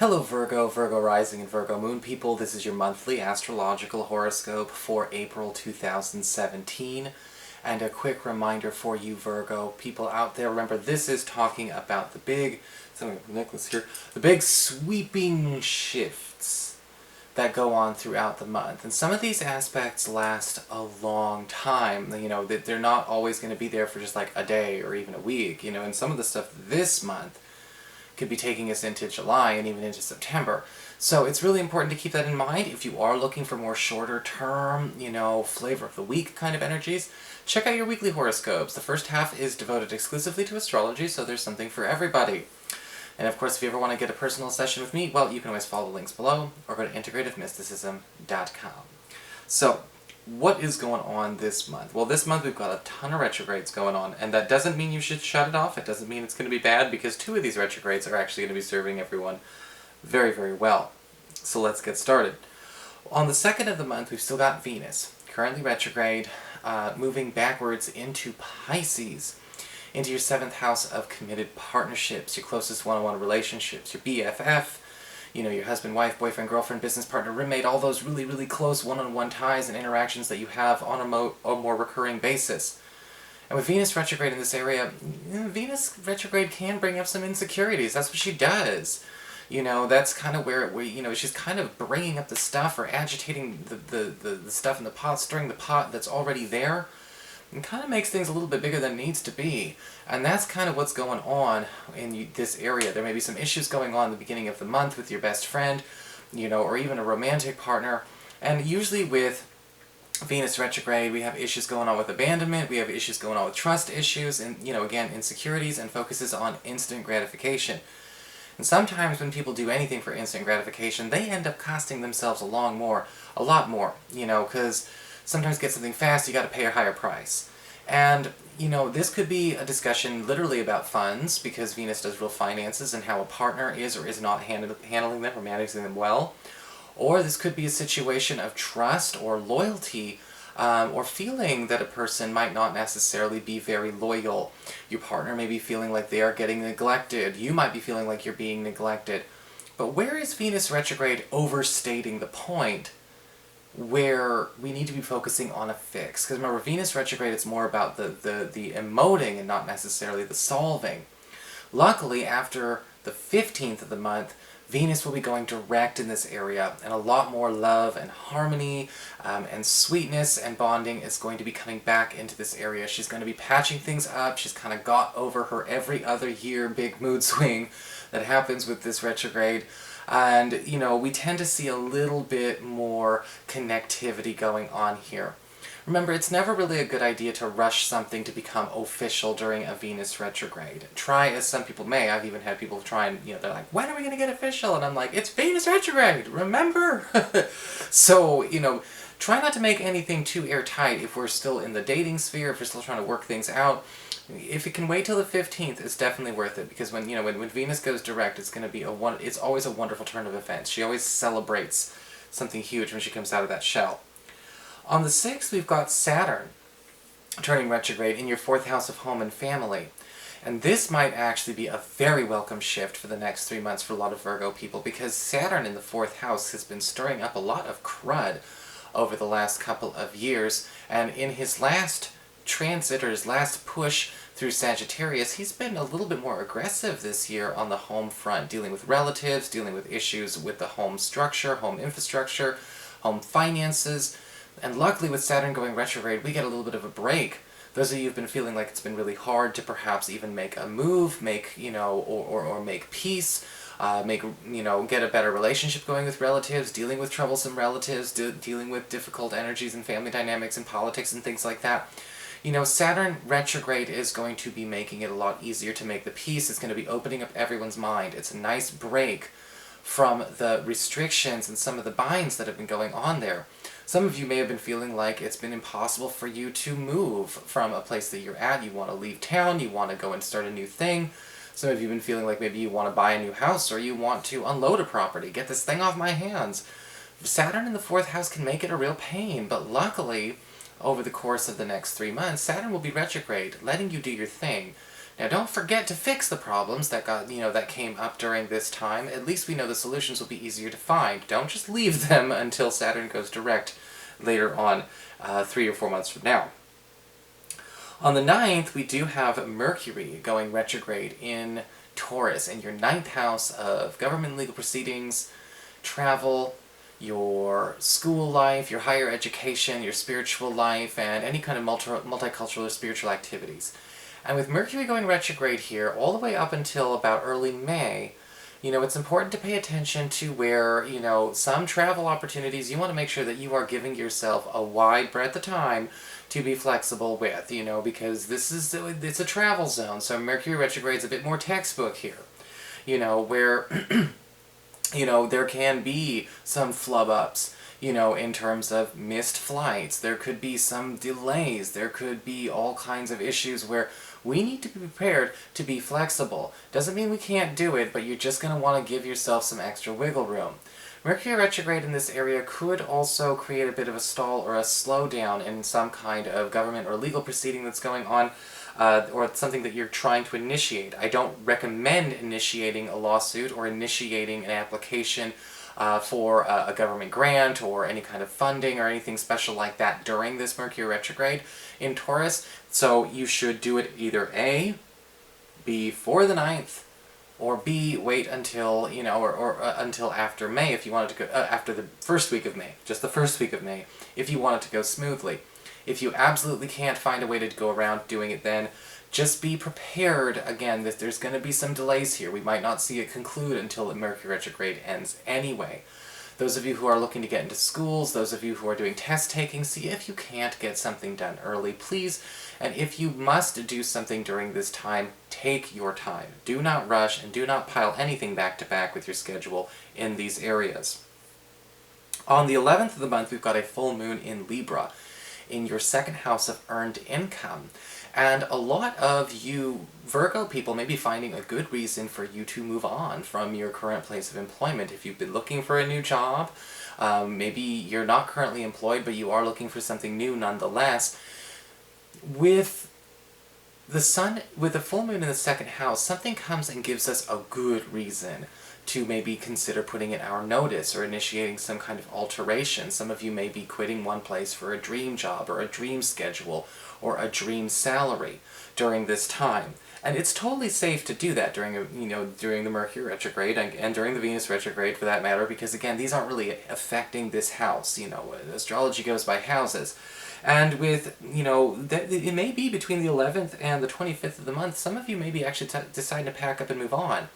Hello Virgo, Virgo rising and Virgo moon people. This is your monthly astrological horoscope for April 2017. And a quick reminder for you Virgo people out there, remember this is talking about the big, the big sweeping shifts that go on throughout the month. And some of these aspects last a long time. You know, they're not always going to be there for just like a day or even a week. You know, and some of the stuff this month could be taking us into July and even into September. So it's really important to keep that in mind. If you are looking for more shorter term, you know, flavor of the week kind of energies, check out your weekly horoscopes. The first half is devoted exclusively to astrology, so there's something for everybody. And of course, if you ever want to get a personal session with me, well, you can always follow the links below or go to integrativemysticism.com. So, what is going on this month? Well, this month we've got a ton of retrogrades going on, and that doesn't mean you should shut it off. It doesn't mean it's going to be bad, because two of these retrogrades are actually going to be serving everyone very, very well. So let's get started. On the 2nd of the month, we've still got Venus, currently retrograde, moving backwards into Pisces, into your 7th house of committed partnerships, your closest one-on-one relationships, your BFF, you know, your husband, wife, boyfriend, girlfriend, business partner, roommate, all those really, really close one-on-one ties and interactions that you have on a more recurring basis. And with Venus retrograde in this area, Venus retrograde can bring up some insecurities. That's what she does. You know, that's kind of where you know, she's kind of bringing up the stuff or agitating the stuff in the pot, stirring the pot that's already there. And kind of makes things a little bit bigger than it needs to be. And that's kind of what's going on in this area. There may be some issues going on at the beginning of the month with your best friend, you know, or even a romantic partner. And usually with Venus retrograde, we have issues going on with abandonment, we have issues going on with trust issues, and, you know, again, insecurities, and focuses on instant gratification. And sometimes when people do anything for instant gratification, they end up costing themselves a lot more, you know, because sometimes get something fast, you got to pay a higher price. And, you know, this could be a discussion literally about funds, because Venus does real finances and how a partner is or is not handling them or managing them well. Or this could be a situation of trust or loyalty, or feeling that a person might not necessarily be very loyal. Your partner may be feeling like they are getting neglected. You might be feeling like you're being neglected. But where is Venus retrograde overstating the point where we need to be focusing on a fix? Because remember, Venus retrograde, it's more about the emoting and not necessarily the solving. Luckily, after the 15th of the month, Venus will be going direct in this area, and a lot more love and harmony and sweetness and bonding is going to be coming back into this area. She's going to be patching things up. She's kind of got over her every other year big mood swing that happens with this retrograde. And, you know, we tend to see a little bit more connectivity going on here. Remember, it's never really a good idea to rush something to become official during a Venus retrograde. Try as some people may. I've even had people try and, you know, they're like, when are we going to get official? And I'm like, it's Venus retrograde, remember? So, you know, try not to make anything too airtight if we're still in the dating sphere, if we're still trying to work things out. If it can wait till the 15th, it's definitely worth it, because when, you know, when Venus goes direct, it's going to be it's always a wonderful turn of events. She always celebrates something huge when she comes out of that shell. On the 6th, we've got Saturn turning retrograde in your 4th house of home and family. And this might actually be a very welcome shift for the next 3 months for a lot of Virgo people, because Saturn in the 4th house has been stirring up a lot of crud over the last couple of years, and in his last transit, or his last push through Sagittarius, he's been a little bit more aggressive this year on the home front, dealing with relatives, dealing with issues with the home structure, home infrastructure, home finances. And luckily with Saturn going retrograde, we get a little bit of a break. Those of you who've been feeling like it's been really hard to perhaps even make a move, make, you know, or make peace, you know, get a better relationship going with relatives, dealing with troublesome relatives, dealing with difficult energies and family dynamics and politics and things like that. You know, Saturn retrograde is going to be making it a lot easier to make the peace. It's going to be opening up everyone's mind. It's a nice break from the restrictions and some of the binds that have been going on there. Some of you may have been feeling like it's been impossible for you to move from a place that you're at. You want to leave town, you want to go and start a new thing. Some of you have been feeling like maybe you want to buy a new house, or you want to unload a property, get this thing off my hands. Saturn in the 4th house can make it a real pain, but luckily, over the course of the next 3 months, Saturn will be retrograde, letting you do your thing. Now don't forget to fix the problems that that came up during this time. At least we know the solutions will be easier to find. Don't just leave them until Saturn goes direct later on, 3 or 4 months from now. On the 9th, we do have Mercury going retrograde in Taurus, in your 9th house of government legal proceedings, travel, your school life, your higher education, your spiritual life, and any kind of multicultural or spiritual activities. And with Mercury going retrograde here, all the way up until about early May, it's important to pay attention to where, some travel opportunities, you want to make sure that you are giving yourself a wide breadth of time to be flexible with, because it's a travel zone, so Mercury retrograde is a bit more textbook here, where, there can be some flub-ups, in terms of missed flights, there could be some delays, there could be all kinds of issues where we need to be prepared to be flexible. Doesn't mean we can't do it, but you're just going to want to give yourself some extra wiggle room. Mercury retrograde in this area could also create a bit of a stall or a slowdown in some kind of government or legal proceeding that's going on, or something that you're trying to initiate. I don't recommend initiating a lawsuit or initiating an application for a government grant or any kind of funding or anything special like that during this Mercury retrograde in Taurus. So you should do it either A, before the 9th, or B, wait until, until after May if you want it to go, after the first week of May, just the first week of May, if you want it to go smoothly. If you absolutely can't find a way to go around doing it then, just be prepared, again, that there's going to be some delays here. We might not see it conclude until the Mercury retrograde ends anyway. Those of you who are looking to get into schools, those of you who are doing test taking, see if you can't get something done early, please. And if you must do something during this time, take your time. Do not rush and do not pile anything back to back with your schedule in these areas. On the 11th of the month, we've got a full moon in Libra, in your 2nd house of earned income. And a lot of you Virgo people may be finding a good reason for you to move on from your current place of employment. If you've been looking for a new job, maybe you're not currently employed, but you are looking for something new nonetheless. With the sun, with the full moon in the 2nd house, something comes and gives us a good reason to maybe consider putting in our notice or initiating some kind of alteration. Some of you may be quitting one place for a dream job or a dream schedule or a dream salary during this time. And it's totally safe to do that during the Mercury retrograde and during the Venus retrograde for that matter, because again, these aren't really affecting this house. Astrology goes by houses. And with, it may be between the 11th and the 25th of the month, some of you may be actually deciding to pack up and move on.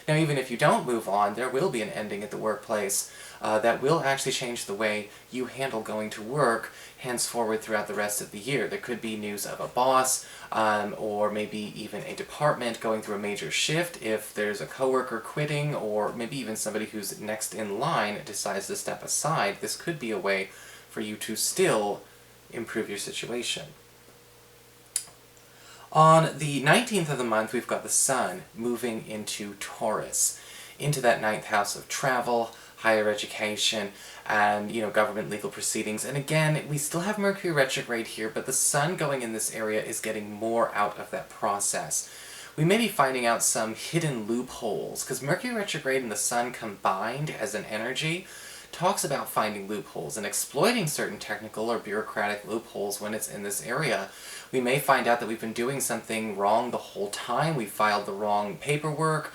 Now, even if you don't move on, there will be an ending at the workplace that will actually change the way you handle going to work henceforward throughout the rest of the year. There could be news of a boss, or maybe even a department going through a major shift if there's a coworker quitting, or maybe even somebody who's next in line decides to step aside. This could be a way for you to still improve your situation. On the 19th of the month, we've got the Sun moving into Taurus, into that 9th house of travel, higher education, and, government legal proceedings. And again, we still have Mercury retrograde here, but the Sun going in this area is getting more out of that process. We may be finding out some hidden loopholes, because Mercury retrograde and the Sun combined as an energy talks about finding loopholes and exploiting certain technical or bureaucratic loopholes when it's in this area. We may find out that we've been doing something wrong the whole time. We filed the wrong paperwork,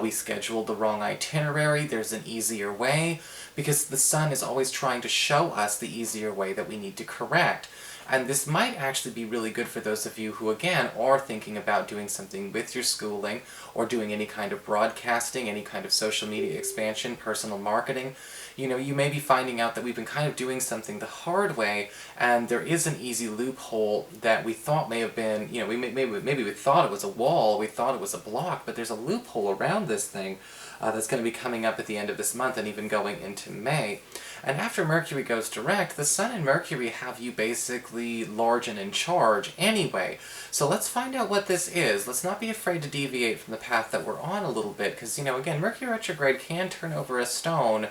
we scheduled the wrong itinerary, there's an easier way, because the Sun is always trying to show us the easier way that we need to correct. And this might actually be really good for those of you who, again, are thinking about doing something with your schooling, or doing any kind of broadcasting, any kind of social media expansion, personal marketing. You may be finding out that we've been kind of doing something the hard way, and there is an easy loophole that we thought may have been, maybe we thought it was a wall, we thought it was a block, but there's a loophole around this thing that's going to be coming up at the end of this month and even going into May. And after Mercury goes direct, the Sun and Mercury have you basically large and in charge anyway. So let's find out what this is. Let's not be afraid to deviate from the path that we're on a little bit, because, again, Mercury retrograde can turn over a stone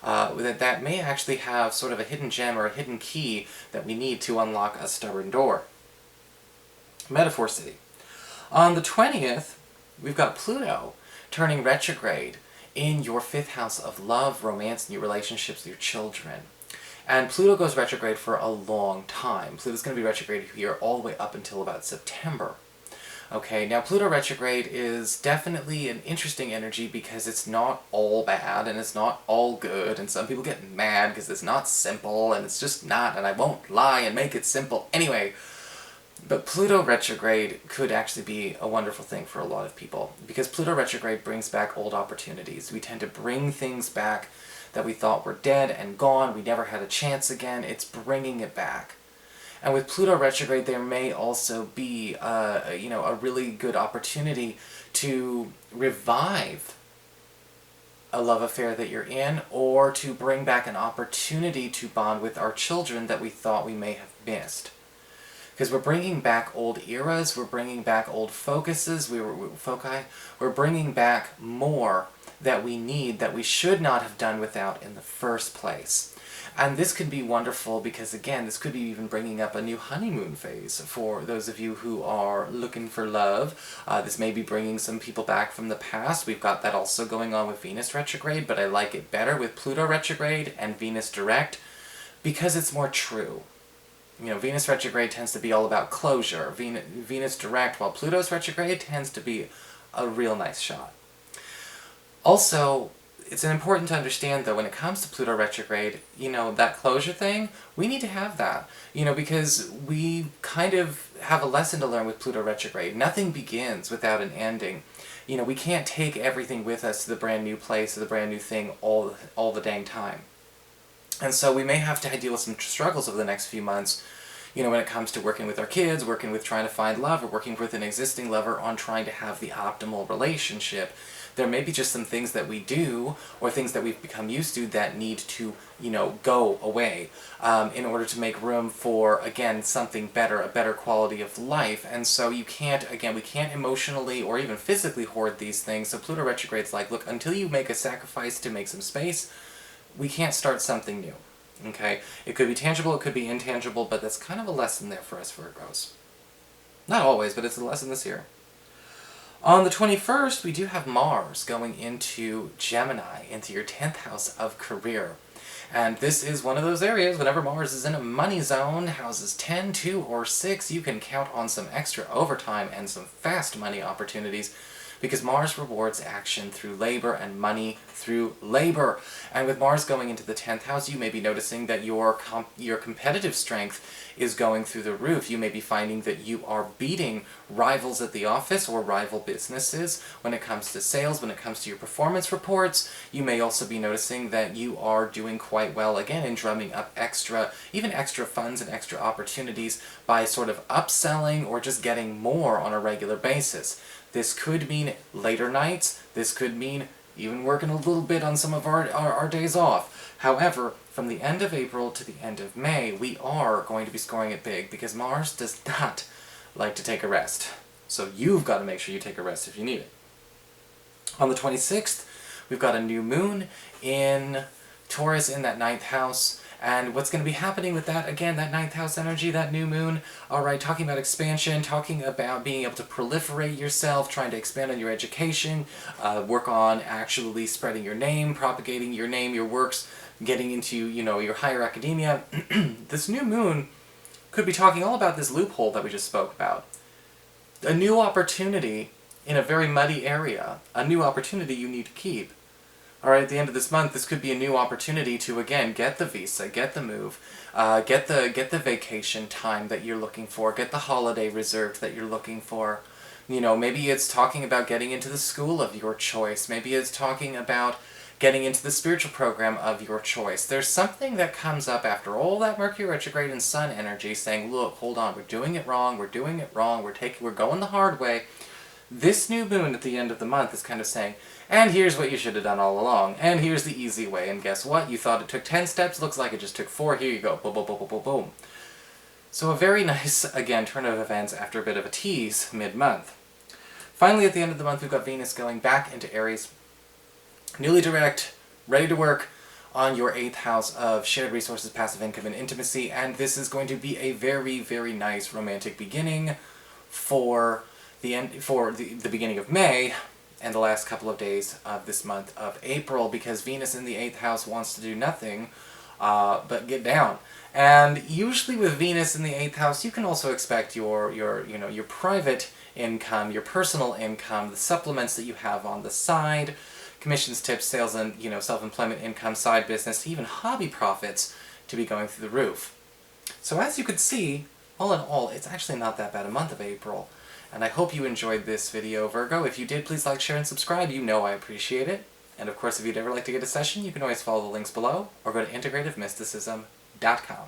that may actually have sort of a hidden gem or a hidden key that we need to unlock a stubborn door. Metaphor City. On the 20th, we've got Pluto turning retrograde in your 5th house of love, romance, and your relationships with your children. And Pluto goes retrograde for a long time. Pluto's going to be retrograde here all the way up until about September. Okay, now Pluto retrograde is definitely an interesting energy because it's not all bad and it's not all good, and some people get mad because it's not simple, and it's just not, and I won't lie and make it simple anyway. But Pluto retrograde could actually be a wonderful thing for a lot of people, because Pluto retrograde brings back old opportunities. We tend to bring things back that we thought were dead and gone, we never had a chance again. It's bringing it back. And with Pluto retrograde, there may also be a really good opportunity to revive a love affair that you're in, or to bring back an opportunity to bond with our children that we thought we may have missed. Because we're bringing back old eras, we're bringing back old focuses, we're bringing back more that we need, that we should not have done without in the first place. And this could be wonderful because, again, this could be even bringing up a new honeymoon phase for those of you who are looking for love. This may be bringing some people back from the past. We've got that also going on with Venus retrograde, but I like it better with Pluto retrograde and Venus direct because it's more true. You know, Venus retrograde tends to be all about closure. Venus direct, while Pluto's retrograde tends to be a real nice shot. Also, it's important to understand, though, when it comes to Pluto retrograde, that closure thing, we need to have that. Because we kind of have a lesson to learn with Pluto retrograde. Nothing begins without an ending. We can't take everything with us to the brand new place or the brand new thing all the dang time. And so we may have to deal with some struggles over the next few months, when it comes to working with our kids, working with trying to find love, or working with an existing lover on trying to have the optimal relationship. There may be just some things that we do, or things that we've become used to that need to, go away in order to make room for, again, something better, a better quality of life. And so we can't emotionally or even physically hoard these things. So Pluto retrograde's like, look, until you make a sacrifice to make some space, we can't start something new. Okay? It could be tangible, it could be intangible, but that's kind of a lesson there for us Virgos. Not always, but it's a lesson this year. On the 21st, we do have Mars going into Gemini, into your 10th house of career. And this is one of those areas, whenever Mars is in a money zone, houses 10, 2, or 6, you can count on some extra overtime and some fast money opportunities, because Mars rewards action through labor and money through labor. And with Mars going into the 10th house, you may be noticing that your competitive strength is going through the roof. You may be finding that you are beating rivals at the office or rival businesses when it comes to sales, when it comes to your performance reports. You may also be noticing that you are doing quite well, again, in drumming up extra funds and extra opportunities by sort of upselling or just getting more on a regular basis. This could mean later nights. This could mean even working a little bit on some of our days off. However, from the end of April to the end of May, we are going to be scoring it big because Mars does not like to take a rest. So you've got to make sure you take a rest if you need it. On the 26th, we've got a new moon in Taurus in that 9th house. And what's going to be happening with that, again, that 9th house energy, that new moon, alright, talking about expansion, talking about being able to proliferate yourself, trying to expand on your education, work on actually spreading your name, propagating your name, your works, getting into, your higher academia. This new moon could be talking all about this loophole that we just spoke about. A new opportunity in a very muddy area, a new opportunity you need to keep. Alright, at the end of this month, this could be a new opportunity to, again, get the visa, get the move, get the vacation time that you're looking for, get the holiday reserved that you're looking for. Maybe it's talking about getting into the school of your choice. Maybe it's talking about getting into the spiritual program of your choice. There's something that comes up after all that Mercury retrograde and Sun energy saying, look, hold on, we're doing it wrong, we're going the hard way. This new moon at the end of the month is kind of saying, and here's what you should have done all along, and here's the easy way, and guess what? You thought it took 10 steps, looks like it just took 4, here you go, boom, boom, boom, boom, boom, boom. So a very nice, again, turn of events after a bit of a tease mid-month. Finally, at the end of the month, we've got Venus going back into Aries, newly direct, ready to work on your 8th house of shared resources, passive income, and intimacy, and this is going to be a very, very nice romantic beginning for the beginning of May and the last couple of days of this month of April, because Venus in the 8th house wants to do nothing but get down. And usually with Venus in the 8th house, you can also expect your private income, your personal income, the supplements that you have on the side, commissions, tips, sales, and self-employment income, side business, even hobby profits to be going through the roof. So as you could see, all in all, it's actually not that bad a month of April. And I hope you enjoyed this video, Virgo. If you did, please like, share, and subscribe. You know I appreciate it. And of course, if you'd ever like to get a session, you can always follow the links below, or go to integrativemysticism.com.